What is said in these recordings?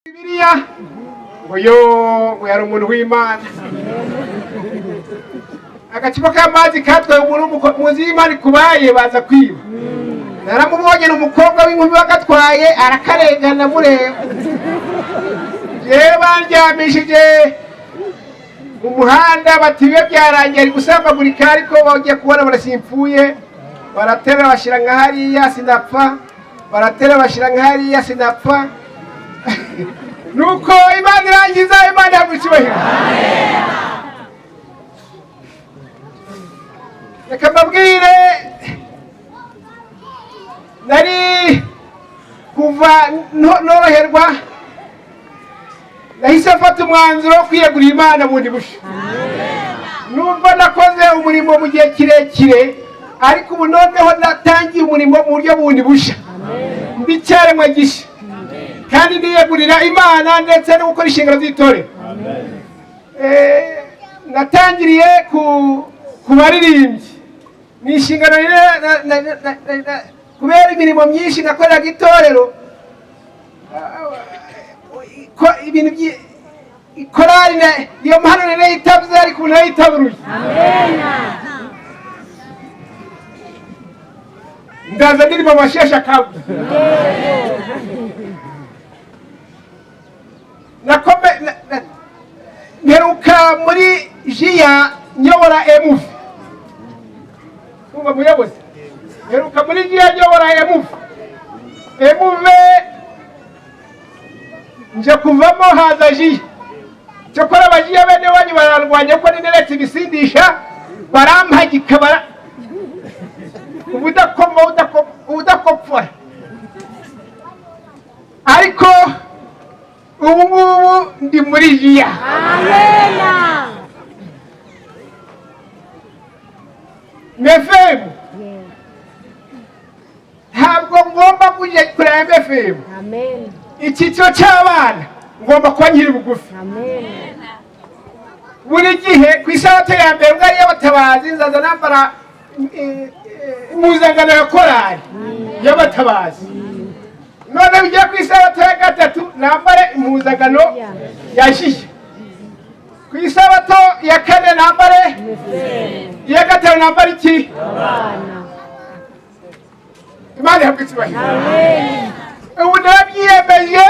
Bibiliya uyo yari umuntu w'Imana. Agacupa k'amazi katwaye umuntu muzi y'Imana kubaye baza kwiba. Naramubonye n'umukobwa w'inkumi bagatwaye arakarengana mureba. Yewe bandyamishije mu muhanda batiwe byarangiye ari gusambagurika ariko bagiye kubona barasimpfuye. Baratera bashira nka hariya sinapfa. Baratera bashira nka hariya sinapfa. Nuko Imana irangiza Imana yagucyubahira. Amen. Reka mbabwire nari kuva noroherwa nahise mfata umwanzuro wo kwiyegurira Imana bundi busha. Nubwo nakoze umurimo mu gihe kirekire ariko ubu noneho natangiye umurimo mu buryo bundi busha. Mbicyaremwe gisha kandi niyegurira Imana ndetse no gukora inshingano z'itorero. Natangiriye ku baririmbyi ni inshingano kubera imirimo myinshi nakoreraga itorero ibintu ikorari iyo mpano nene yitavuze ariko ubu nayitaburuye. Ndaza ndirimba amashesha kabu mperuka muri jiya nyobora emuve. Kumva muyobozi mperuka muri jiya nyobora emuve nje kuvamo haza jiya cyokora abajiya bene wanyu bararwanya ko nineletse ibisindisha barampagika udakopfora ariko ubu ngubu ndi muri jiya. Amena. Mefemu ntabwo ngomba kujya kureba mefemu. Amen. Icyiciro cy'abana ngomba kuba nkiri bugufi. Amen. Buri gihe ku isabato ya mbere ubwo ari y'abatabazi nzaza nambara impuzangano ya korali y'abatabazi. None bigiye ku isabato ya gatatu nambare impuzangano ya jiya. Ku isabato ya kane nambare iya gatanu nambare iki? Abana. Imana yakwitubahira. Amen. Ubu narabyiyemeje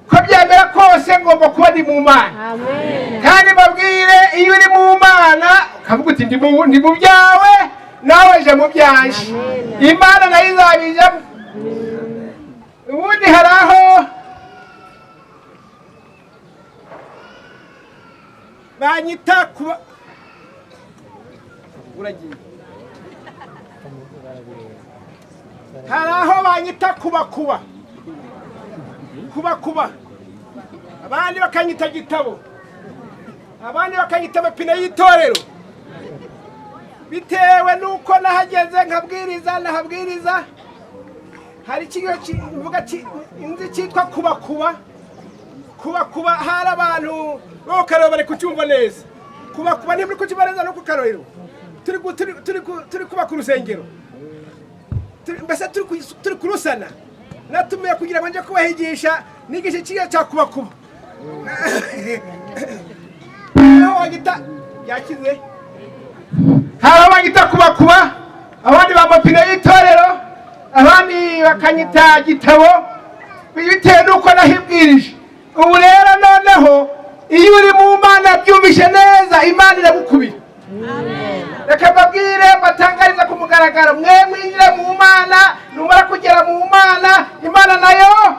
ko byemera kose ngomba kuba ndi mu Mana. Amen. Kandi babwire iyo uri mu Mana ukavuga uti ndi mu byawe nawe je mu byanje. Imana nayo izabijamo. Ubundi hari aho banyita kuba uragiye hari aho banyita kuba abandi bakanyita gitabo abandi bakanyita amapine y'itorero bitewe nuko nahageze nahabwiriza. Hari ikigo kivuga inzi cyitwa kuba hari abantu bo Karorero bari kucyumva neza. Kuba ni muri kukibareza no ku Karorero turi kuba ku rusengero mbese turi kurusana natumiye kugira ngo nje kubahigisha nigishe kigo cya kuba aho wagita yakize hari wagita kuba abandi bamapine y'itorero abandi bakanyita gitabo bitewe nuko nahibwirije. Ubu rero noneho iyo uri mu Mana byumvishe neza Imana iragukubira. Amen. Reka mbabwire batangariza ku mugaragaro mwe mwinjire mu Mana numara kugera mu Mana Imana nayo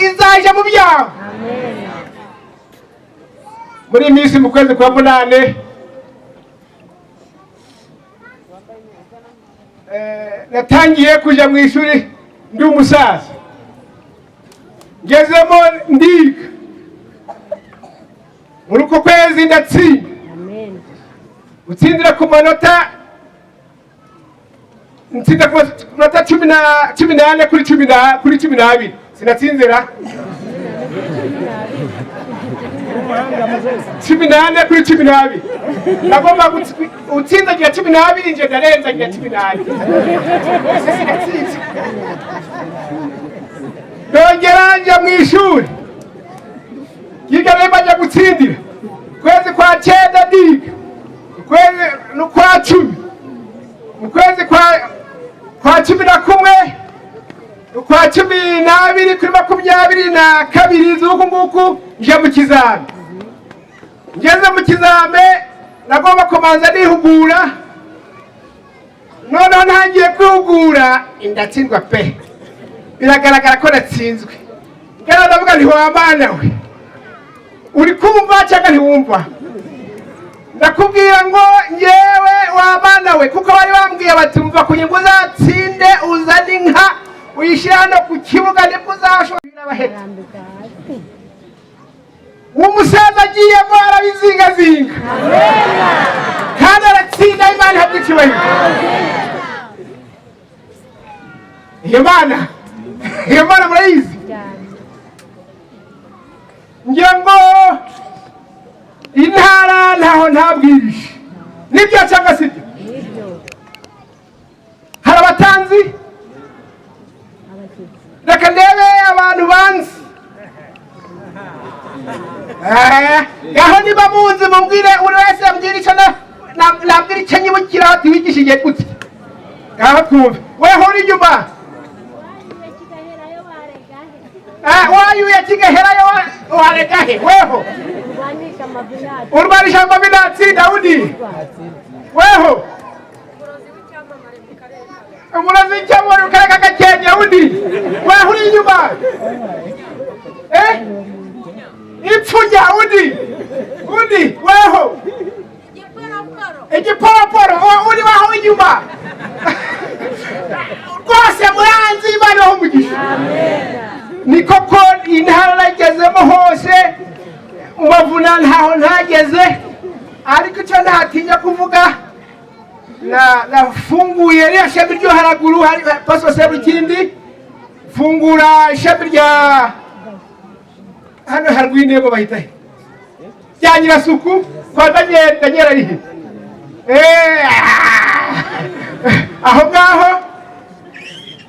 izaje mu byawe. Amen. Muri minsi mu kwezi kwa munane natangiye kuja mu ishuri ndi umusaza ngezemo ndiga muri uko kwezi ndatsinda. Amen. Utsindira ku manota ntsinda ku manota 18 kuri 12 sinatsinzira 18 kuri 12 nagomba utsindagira 12 nje ndarenzagira 12. ndongera njya mu ishuri yiga rero njya gutsindira kwezi kwa 9 ndiga kwezi no kwa 10 mu kwezi kwa 11 kwa 12 kuri 22 z'uku nguku nje mu kizame ngeze mu kizame nagomba kumanza nihugura none ntangiye kwihugura indatsindwa pe biragaragara ko natsinzwe ngera ndavuga nti wa mana we uri kumva cyangwa ntiwumva ndakubwira ngo nyewe wa mana we kuko bari bambwiye bati umva kugira ngo uzatsinde uzane inka uyishyira hano ku kibuga nibwo uzashobora abahetse umusaza agiyemo arabizingazinga kandi aratsinda Imana ihabwa icyubahiro iyo mana murayizi ngira ngo intara ntaho ntabwirije nibyo cyangwa sibyo hari abatanzi reka ndebe abantu banzi aho niba muzi mumbwire uri wese ambwira icyo nabwira icyo nyibukira ati wigishije gute ngaho twumve weho uri inyuma wayuye kigaherayo waregahe weho urwanisha amabinatsi Dawudi weho umurozi w'icyamamare mu karere ka Gakenke Dawudi weho uri inyuma ipfunya undi weho igiporoporo uri waho inyuma rwose muranzi Imana ho umugisha ni koko intara nagezemo hose umavuna ntaho ntageze ariko icyo ntatinya kuvuga nafunguye rya shami ryo haraguru hari paso Sebukindi fungura ishami rya hano haruguru y'intego bahita rya Nyirasuku kwa Daniel arihe aho ngaho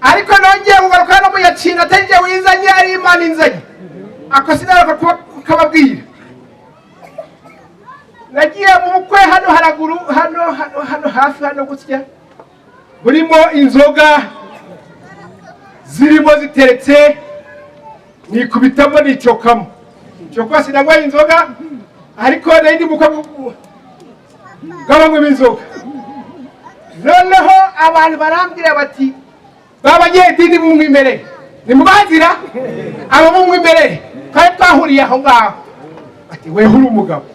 ariko nongeye kugaruka no muyacina atari je wizanye ari Imana inzanye ako sinaraka kubabwira nagiye mu bukwe hano haraguru hano hafi hano gutya burimo inzoga zirimo ziteretse nikubitamo nicokamo cyo sinanywa inzoga ariko nari mukwa gabamwe inzoga noneho abantu barambwira bati babanyedini bumwimerere nimubazira abo bumwimerere kandi twahuriye aho ngaho ati weho uri umugabo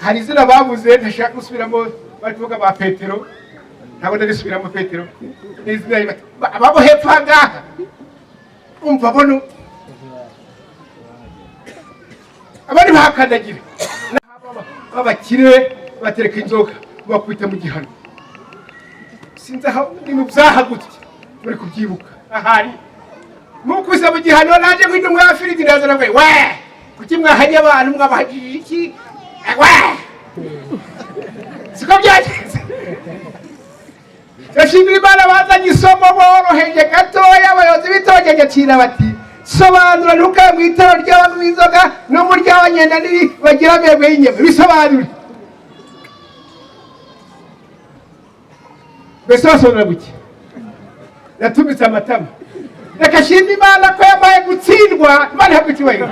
hari izina bavuze ntashaka gusubiramo bavuga ba Petero ntabwo ndarisubiramo Petero n'izina ababo hepfo ngaha umva bono abari bakandagira babakire batereka inzoga bakwita mu gihano sinzi aho ni mu byahagutse muri kubyibuka ahari mukuse mu gihano naje kwita mu Afirika ndaza nawe we kuki mwahanye abantu mwabahagije iki we siko byagenze yashimira Imana bazanye isomo boroheje gatoya abayobozi bitogeje cira bati sobanura ntukamwitaro ry'abantu b'inzoga no muri ry'abanyenda niri bagira bebwe y'inyama bisobanura mbese basobanura guki natumitse amatama reka shimira Imana ko yamaye gutsindwa Imana ihabwa icyubahiro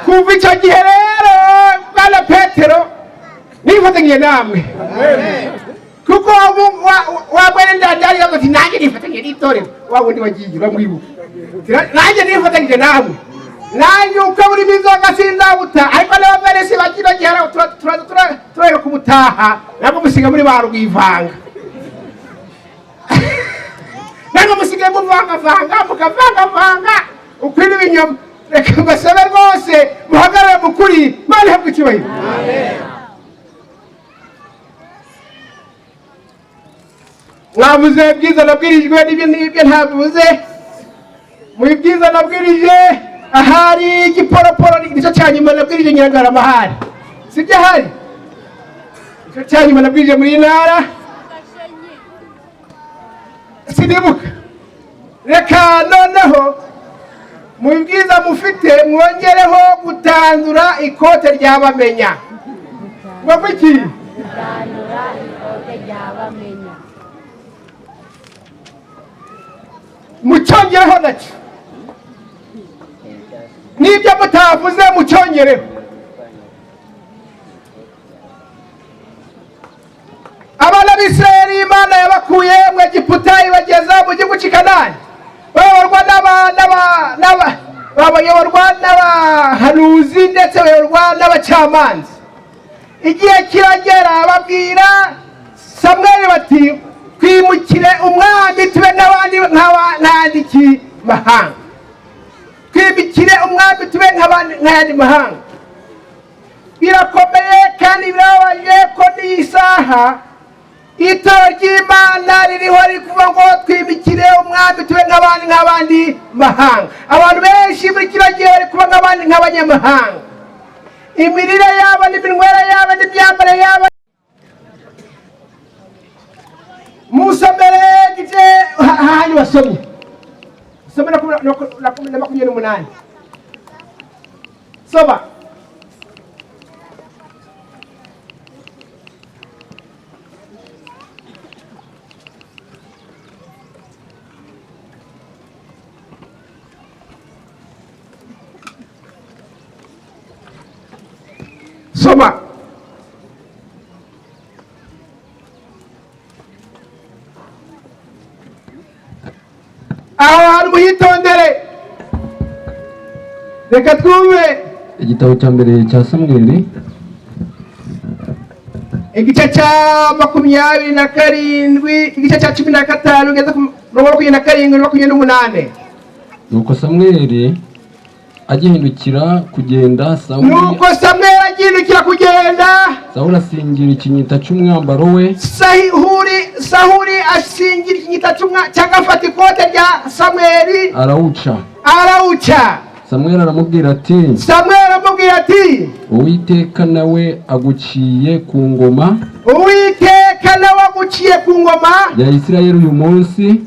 kuva icyo gihe rero Bwana Petero nifatanyije namwe kuko wabwene ndandari ati nanjye nifatanyije n'itorero wabundi wagiye bamwibuka nanjye nifatanyije namwe nanjye uko buri inzoga sindabuta ariko n'abaveresi bagira gihara turareka kumutaha nabwo musiga muri ba Rwivanga ntabwo musigaye mukavanga ukwira ibinyoma reka mbasabe rwose muhagarare mu kuri Imana ihabwa icyubahiro mwavuze byiza nabwirijwe n'ibyo ntavuze mu byiza nabwirije ahari igiporoporo nicyo cyanyuma nabwirije Nyirangarama ahari sibyo ahari nicyo cyanyuma nabwirije muri ntara sinibuka reka noneho mu bwiza mufite mwongereho gutandura ikote ry'abamenya. Ngo iki? Gutandura ikote ry'abamenya. Mucyongereho nacyo. Nibyo mutavuze mucyongereho. Abana b'Isirayeli Imana yabakuye mu Egiputa ibageza mu gihugu cy'i Kanani. Bayoborwa n'abahanuzi ndetse bayoborwa n'abacamanza. Igihe kiragera babwira Samweli bati twimukire umwami tube n'abandi nk'abandi mahanga. Twimukire umwami tube nk'abandi mahanga. Birakomeye kandi birababaje ko n'isaha itorero ry'Imana ririho rikuvuga ngo twimikire umwami tube nk'abandi mahanga. Abantu benshi muri kino gihe bari kuba nk'abandi nk'abanyamahanga. Imirire yabo n'iminywere yabo n'imyambaro yabo. Musomere gice hanyu basomye. Somera na 28. Soma. Soma. Aho muhitondere. Reka twumve igitabo cya mbere cya Samweli igice cya 27 igice cya 15 ugeze ku 27 nuko Samweli agihindukira kugenda Sawuli asingira ikinyita cy'umwambaro we. Sawuli asingira ikinyita cy'agafata ikote rya Samweli arawuca. Samweli aramubwira ati Uwiteka nawe aguciye ku ngoma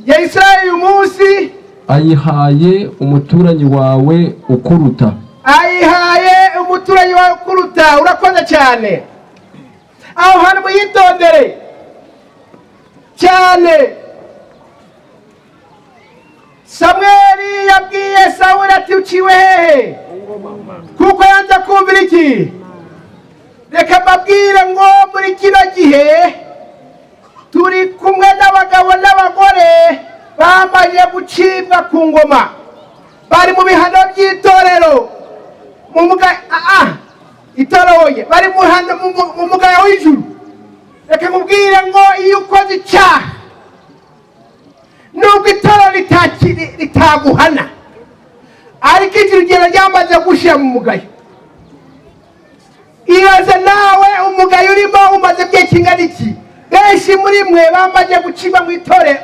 ya Isirayeli uyu munsi ayihaye umuturanyi wawe ukuruta. Urakoze cyane. Aho hantu muyitondere cyane. Samweli yabwiye Sawuli ati uciwe hehe kuko yanze kumvira iki. Reka mbabwire ngo muri kino gihe turi kumwe n'abagabo n'abagore bamaze gucibwa ku ngoma, bari mu bihano by'itorero itoroye, bari mu mugaya w'ijuru. Reka nkubwire ngo iyo ukoze icyaha nubwo itorero ritaguhana ariko ijuru rigenda ryamaze gushyira mu mugayo. Ibaze nawe umugayo urimo umaze igihe kingana iki. Benshi muri mwe bamaze gucibwa mu itorero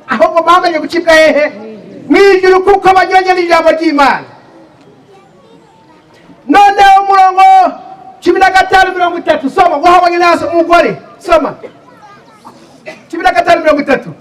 ahubwo bamaze gucibwa hehe mu ijuru kuko banyuranye n'ijambo ry'Imana. Noneho umurongo 15:30 soma guhabanye naso umugore. Soma 15:30.